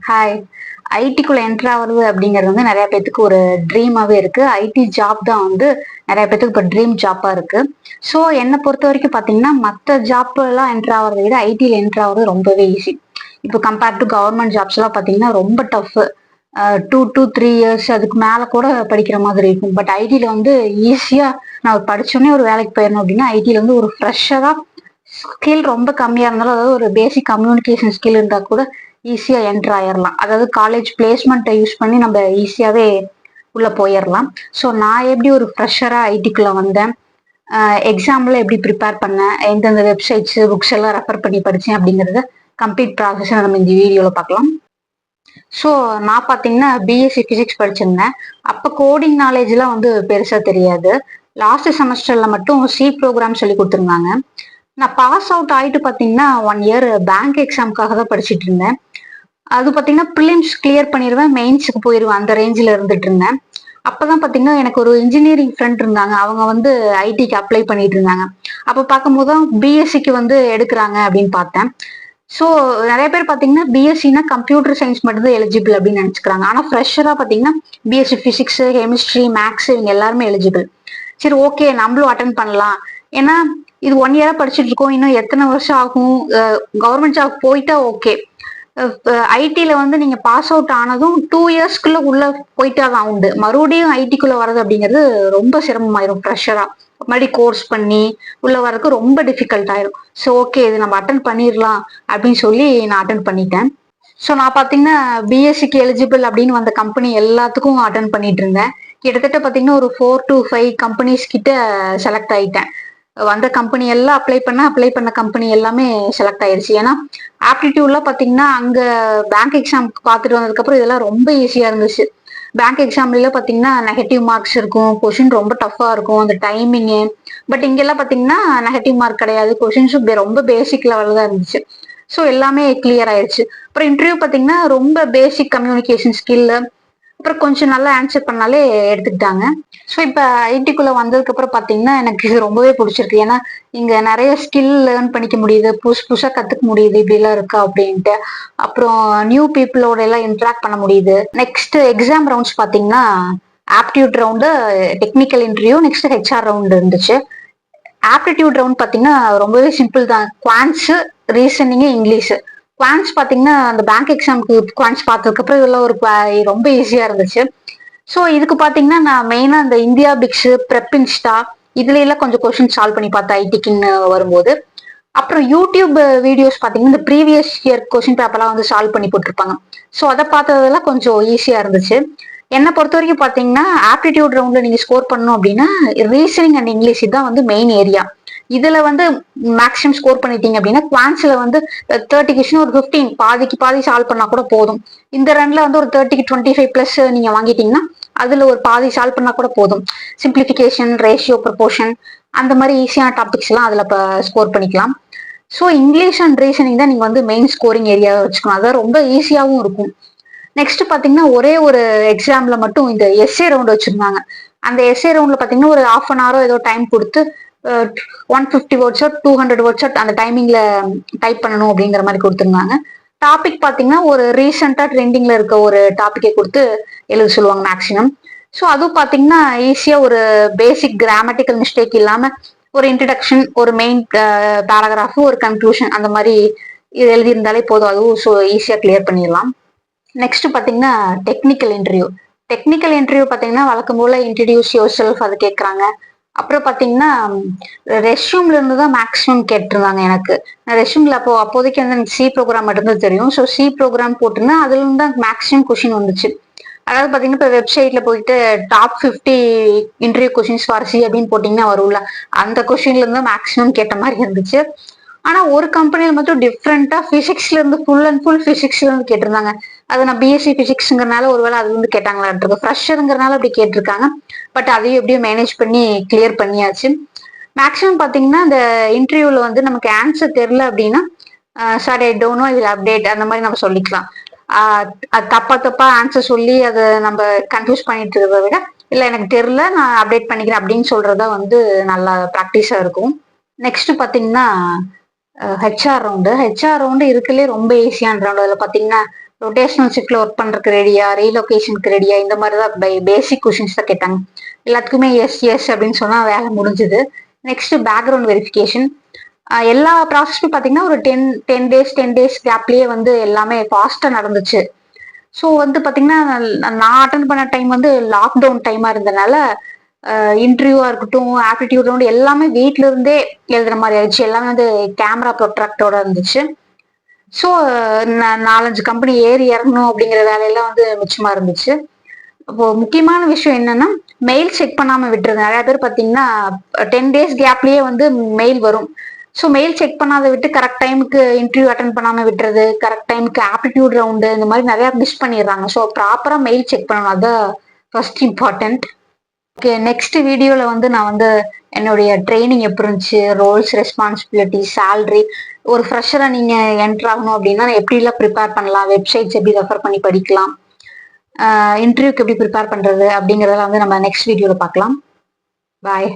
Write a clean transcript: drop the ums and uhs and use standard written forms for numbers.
Hi. ஐடிக்குள்ள enter ஆகுறது அப்படிங்கிறது வந்து நிறைய பேத்துக்கு ஒரு ட்ரீமாவே இருக்கு. ஐடி ஜாப் தான் வந்து நிறைய பேத்துக்கு இப்போ ட்ரீம் ஜாப்பா இருக்கு. ஸோ என்னை பொறுத்த வரைக்கும் பார்த்தீங்கன்னா, மற்ற ஜாப் எல்லாம் என்ட்ரு ஆகிறத விட ஐடியில் என்ட்ரு ஆகுறது ரொம்பவே ஈஸி. இப்போ கம்பேர்ட் டு கவர்மெண்ட் ஜாப்ஸ் எல்லாம் பார்த்தீங்கன்னா ரொம்ப டஃப். 2 to 3 years அதுக்கு மேலே கூட படிக்கிற மாதிரி இருக்கும். பட் ஐடியில் வந்து ஈஸியாக நான் படிச்சோடனே ஒரு வேலைக்கு போயிடணும் அப்படின்னா, ஐடியில் வந்து ஒரு ஃப்ரெஷராக ஸ்கில் ரொம்ப கம்மியாக இருந்தாலும், அதாவது ஒரு பேசிக் கம்யூனிகேஷன் ஸ்கில் இருந்தால் கூட ஈஸியாக என்ட்ரு ஆயிடலாம். அதாவது காலேஜ் பிளேஸ்மெண்ட்டை யூஸ் பண்ணி நம்ம ஈஸியாகவே உள்ளே போயிடலாம். ஸோ நான் எப்படி ஒரு ஃப்ரெஷராக ஐடிக்குள்ளே வந்தேன், எக்ஸாம்பிள் எப்படி ப்ரிப்பேர் பண்ணேன், எந்தெந்த வெப்சைட்ஸு புக்ஸ் எல்லாம் ரெஃபர் பண்ணி படித்தேன் அப்படிங்கிறத கம்ப்ளீட் ப்ராசஸை நம்ம இந்த வீடியோவில் பார்க்கலாம். ஸோ நான் பார்த்தீங்கன்னா பிஎஸ்சி ஃபிசிக்ஸ் படிச்சிருந்தேன். அப்போ கோடிங் நாலேஜ்லாம் வந்து பெருசாக தெரியாது. லாஸ்ட் செமஸ்டரில் மட்டும் சி ப்ரோக்ராம் சொல்லி கொடுத்துருந்தாங்க. நான் பாஸ் அவுட் ஆகிட்டு பார்த்தீங்கன்னா 1 இயர் பேங்க் எக்ஸாமுக்காக தான் படிச்சுட்டு இருந்தேன். அது பார்த்தீங்கன்னா ப்ரிலிம்ஸ் கிளியர் பண்ணிடுவேன், மெயின்ஸுக்கு போயிடுவேன், அந்த ரேஞ்சில் இருந்துட்டு இருந்தேன். அப்போதான் பார்த்தீங்கன்னா எனக்கு ஒரு இன்ஜினியரிங் ஃப்ரெண்ட் இருந்தாங்க. அவங்க வந்து ஐடிக்கு அப்ளை பண்ணிட்டு இருந்தாங்க. அப்போ பார்க்கும்போது தான் பிஎஸ்சிக்கு வந்து எடுக்கிறாங்க அப்படின்னு பார்த்தேன். ஸோ நிறைய பேர் பார்த்தீங்கன்னா பிஎஸ்சினா கம்ப்யூட்டர் சயின்ஸ் மட்டும்தான் எலிஜிபிள் அப்படின்னு நினச்சிக்கிறாங்க. ஆனால் ஃப்ரெஷராக பார்த்தீங்கன்னா பிஎஸ்சி ஃபிசிக்ஸ், கெமிஸ்ட்ரி, மேக்ஸ் இவங்க எல்லாருமே எலிஜிபிள். சரி, ஓகே, நம்மளும் அட்டன் பண்ணலாம். ஏன்னா இது 1 இயரா படிச்சுட்டு இருக்கோம், இன்னும் எத்தனை வருஷம் ஆகும், கவர்மெண்ட் ஜாப் போயிட்டா ஓகே. ஐடில வந்து நீங்க பாஸ் அவுட் ஆனதும் 2 இயர்ஸ்க்குள்ள உள்ள போயிட்டாதான் உண்டு. மறுபடியும் ஐடிக்குள்ள வர்றது அப்படிங்கிறது ரொம்ப சிரமமாயிரும். ப்ரெஷரா மறுபடியும் கோர்ஸ் பண்ணி உள்ள வர்றதுக்கு ரொம்ப டிஃபிகல்ட் ஆயிரும். ஸோ ஓகே, இது நம்ம அட்டன் பண்ணிடலாம் அப்படின்னு சொல்லி நான் அட்டன் பண்ணிட்டேன். ஸோ நான் பார்த்தீங்கன்னா பிஎஸ்சிக்கு எலிஜிபிள் அப்படின்னு வந்த கம்பெனி எல்லாத்துக்கும் அட்டன் பண்ணிட்டு இருந்தேன். கிட்டத்தட்ட பார்த்தீங்கன்னா ஒரு 4 to 5 கம்பெனிஸ் கிட்ட செலக்ட் ஆயிட்டேன். வந்த கம்பெனி எல்லாம் அப்ளை பண்ண கம்பெனி எல்லாமே செலக்ட் ஆயிருச்சு. ஏன்னா ஆப்டிடியூட்லாம் பார்த்தீங்கன்னா அங்கே பேங்க் எக்ஸாம் பார்த்துட்டு வந்ததுக்கப்புறம் இதெல்லாம் ரொம்ப ஈஸியாக இருந்துச்சு. பேங்க் எக்ஸாம்ல பார்த்தீங்கன்னா நெகட்டிவ் மார்க்ஸ் இருக்கும், கொஷின் ரொம்ப டஃப்பாக இருக்கும், அந்த டைமிங்கு. பட் இங்கெல்லாம் பார்த்தீங்கன்னா நெகட்டிவ் மார்க் கிடையாது, கொஷின்ஸும் ரொம்ப பேசிக் லெவலில் தான் இருந்துச்சு. ஸோ எல்லாமே கிளியர் ஆயிடுச்சு. அப்புறம் இன்டர்வியூ பார்த்தீங்கன்னா ரொம்ப பேசிக் கம்யூனிகேஷன் ஸ்கில்லு, அப்புறம் கொஞ்சம் நல்லா ஆன்சர் பண்ணாலே எடுத்துக்கிட்டாங்க. ஸோ இப்போ ஐடிக்குள்ள வந்ததுக்கு அப்புறம் பார்த்தீங்கன்னா எனக்கு இது ரொம்பவே பிடிச்சிருக்கு. ஏன்னா இங்க நிறைய ஸ்கில் லேர்ன் பண்ணிக்க முடியுது, புதுசாக கத்துக்க முடியுது, இப்படிலாம் இருக்கா அப்படின்ட்டு. அப்புறம் நியூ பீப்புளோட எல்லாம் இன்ட்ராக்ட் பண்ண முடியுது. நெக்ஸ்ட் எக்ஸாம் ரவுண்ட்ஸ் பார்த்தீங்கன்னா aptitude round, technical interview, next HR round இருந்துச்சு. ஆப்டிடியூட் ரவுண்ட் பார்த்தீங்கன்னா ரொம்பவே சிம்பிள் தான். Quants, reasoning, English. குவான்ஸ் பார்த்தீங்கன்னா அந்த பேங்க் எக்ஸாமுக்கு குவான்ஸ் பார்த்ததுக்கப்புறம் இதெல்லாம் ஒரு ரொம்ப ஈஸியாக இருந்துச்சு. ஸோ இதுக்கு பார்த்தீங்கன்னா நான் மெயினாக இந்த இந்தியா பிக்ஸ், ப்ரெப் இன்ஸ்டா இதுல எல்லாம் கொஞ்சம் கொஸ்டின் சால்வ் பண்ணி பார்த்தேன் ஐடிக்குன்னு வரும்போது. அப்புறம் யூடியூப் வீடியோஸ் பார்த்தீங்கன்னா இந்த ப்ரீவியஸ் இயர் கொஸ்டின் பேப்பர்லாம் வந்து சால்வ் பண்ணி போட்டிருப்பாங்க. ஸோ அதை பார்த்ததெல்லாம் கொஞ்சம் ஈஸியாக இருந்துச்சு. என்னை பொறுத்த வரைக்கும் பார்த்தீங்கன்னா ஆப்டிடியூட் ரவுண்டில் நீங்கள் ஸ்கோர் பண்ணணும் அப்படின்னா ரீசனிங் அண்ட் இங்கிலீஷ் தான் வந்து மெயின் ஏரியா. இதுல வந்து மேக்ஸிமம் ஸ்கோர் பண்ணிட்டீங்க அப்படின்னா குவான்ஸ்ல வந்து 30 கொஸ்டின் ஒரு 15 பாதிக்கு பாதி சால்வ் பண்ணா கூட போதும். இந்த ரன்ல வந்து ஒரு 30க்கு 25+ நீங்க வாங்கிட்டீங்கன்னா அதுல ஒரு பாதி சால்வ் பண்ணா கூட போதும். சிம்பிளிஃபிகேஷன், ரேஷியோ, ப்ரொபோர்ஷன் அந்த மாதிரி ஈஸியான டாபிக்ஸ் எல்லாம் அதுல ஸ்கோர் பண்ணிக்கலாம். ஸோ இங்கிலீஷ் அண்ட் ரீசனிங் தான் நீங்க வந்து மெயின் ஸ்கோரிங் ஏரியாவை வச்சுக்கணும். அதான் ரொம்ப ஈஸியாகவும் இருக்கும். நெக்ஸ்ட் பாத்தீங்கன்னா ஒரே ஒரு எக்ஸாம்ல மட்டும் இந்த எஸ்ஏ ரவுண்ட் வச்சிருந்தாங்க. அந்த எஸ்ஏ ரவுண்ட்ல பாத்தீங்கன்னா ஒரு 1/2 hour ஏதோ டைம் கொடுத்து 150 வேர்ட்ஸோ 200 வேர்ட்ஸோ அந்த டைமிங்ல டைப் பண்ணணும் அப்படிங்கிற மாதிரி கொடுத்துருந்தாங்க. டாபிக் பாத்தீங்கன்னா ஒரு ரீசெண்டா ட்ரெண்டிங்ல இருக்க ஒரு டாபிக்கை கொடுத்து எழுத சொல்லுவாங்க மேக்சிமம். ஸோ அதுவும் பாத்தீங்கன்னா ஈஸியா ஒரு பேசிக் கிராமட்டிக்கல் மிஸ்டேக் இல்லாம ஒரு இன்ட்ரடக்ஷன், ஒரு மெயின் பேராகிராஃப், ஒரு கன்க்ளூஷன் அந்த மாதிரி இது எழுதியிருந்தாலே போதும். அதுவும் ஸோ ஈஸியா கிளியர் பண்ணிடலாம். நெக்ஸ்ட் பாத்தீங்கன்னா டெக்னிக்கல் இன்டர்வியூ. டெக்னிக்கல் இன்டர்வியூ பாத்தீங்கன்னா வழக்கம் போல இன்ட்ரடியூஸ் யுவர் செல்ஃப் அது கேட்கறாங்க. அப்புறம் பாத்தீங்கன்னா ரெஸ்யூம்ல இருந்து தான் மேக்ஸிமம் கேட்டிருந்தாங்க. எனக்கு ரெஸ்யூம்ல அப்போதைக்கு வந்து எனக்கு சி ப்ரோக்ராம் மட்டும்தான் தெரியும். ஸோ சி ப்ரோக்ராம் போட்டிருந்தேன், அதுல இருந்து தான் மேக்ஸிமம் கொஸ்டின் வந்துச்சு. அதாவது பாத்தீங்கன்னா இப்போ வெப்சைட்ல போயிட்டு top 50 interview questions for C அப்படின்னு போட்டீங்கன்னா வரும்ல, அந்த கொஸ்டின்ல இருந்து தான் மேக்ஸிமம் கேட்ட மாதிரி இருந்துச்சு. ஆனா ஒரு கம்பெனியில மட்டும் டிஃப்ரெண்டா பிசிக்ஸ்ல இருந்து ஃபுல் அண்ட் ஃபுல் பிசிக்ஸ்ல இருந்து கேட்டிருந்தாங்க. அது நான் பிஎஸ்சி பிசிக்ஸ்ங்கிறனால ஒருவேளை அதுல இருந்து கேட்டாங்களான் ஃப்ரெஷருங்கிறனால அப்படி கேட்டிருக்காங்க. பட் அதையும் எப்படியும் மேனேஜ் பண்ணி கிளியர் பண்ணியாச்சு. மேக்ஸிமம் பாத்தீங்கன்னா இந்த இன்டர்வியூல வந்து நமக்கு ஆன்சர் தெரியல அப்படின்னா சார் ஐ டோன்ட் நோ, இதில் அப்டேட் அந்த மாதிரி நம்ம சொல்லிக்கலாம். அது தப்பா ஆன்சர் சொல்லி அதை நம்ம கன்ஃபியூஸ் பண்ணிட்டு இருக்கிறத விட இல்லை எனக்கு தெரியல நான் அப்டேட் பண்ணிக்கிறேன் அப்படின்னு சொல்றதா வந்து நல்லா ப்ராக்டிஸா இருக்கும். நெக்ஸ்ட் பாத்தீங்கன்னா ஹெச்ஆர் ரவுண்டு. ஹெச்ஆர் ரவுண்டு இருக்குல்லே ரொம்ப ஈஸியான ரவுண்டு. அதில் பார்த்தீங்கன்னா ரொட்டேஷனல் ஷிஃப்ட்ல ஒர்க் பண்றதுக்கு ரெடியா, ரீலொகேஷனுக்கு ரெடியா, இந்த மாதிரி தான் பேசிக் கொஷின்ஸ் தான் கேட்டாங்க. எல்லாத்துக்குமே எஸ் எஸ் அப்படின்னு சொன்னா வேலை முடிஞ்சுது. Next background verification. எல்லா ப்ராசஸும் பார்த்தீங்கன்னா ஒரு 10 டேஸ் கேப்லயே வந்து எல்லாமே ஃபாஸ்டா நடந்துச்சு. ஸோ வந்து பார்த்தீங்கன்னா நான் அட்டன் பண்ண டைம் வந்து லாக்டவுன் டைமா இருந்தனால இன்டர்வியூவா இருக்கட்டும், ஆப்டிடியூட் ரவுண்ட் எல்லாமே வீட்ல இருந்தே எழுதுற மாதிரி ஆயிடுச்சு. எல்லாமே வந்து கேமரா ப்ரொட்ராக்டோட இருந்துச்சு. ஸோ 4-5 கம்பெனி ஏறி இறங்கணும் அப்படிங்கிற வேலையெல்லாம் வந்து மிச்சமா இருந்துச்சு. இப்போ முக்கியமான விஷயம் என்னன்னா மெயில் செக் பண்ணாம விட்டுருது. நிறைய பேர் பார்த்தீங்கன்னா 10 டேஸ் கேப்லயே வந்து மெயில் வரும். ஸோ மெயில் செக் பண்ணாத விட்டு கரெக்ட் டைமுக்கு இன்டர்வியூ அட்டன் பண்ணாம விட்டுறது, கரெக்ட் டைமுக்கு ஆப்டிடியூட் ரவுண்டு இந்த மாதிரி நிறைய மிஸ் பண்ணிடுறாங்க. ஸோ ப்ராப்பரா மெயில் செக் பண்ணணும், அதான் ஃபர்ஸ்ட் இம்பார்ட்டன்ட். ஓகே, நெக்ஸ்ட் வீடியோல வந்து நான் வந்து என்னுடைய ட்ரைனிங் எப்படி இருந்துச்சு, ரோல்ஸ், ரெஸ்பான்சிபிலிட்டி, சேலரி, ஒரு ஃப்ரெஷரா நீங்க என்டர் ஆகணும் அப்படின்னா எப்படிலாம் ப்ரிப்பேர் பண்ணலாம், வெப்சைட்ஸ் எப்படி ரெஃபர் பண்ணி படிக்கலாம், இன்டர்வியூக்கு எப்படி ப்ரிப்பேர் பண்றது அப்படிங்கறத வந்து நம்ம நெக்ஸ்ட் வீடியோல பார்க்கலாம். பாய்.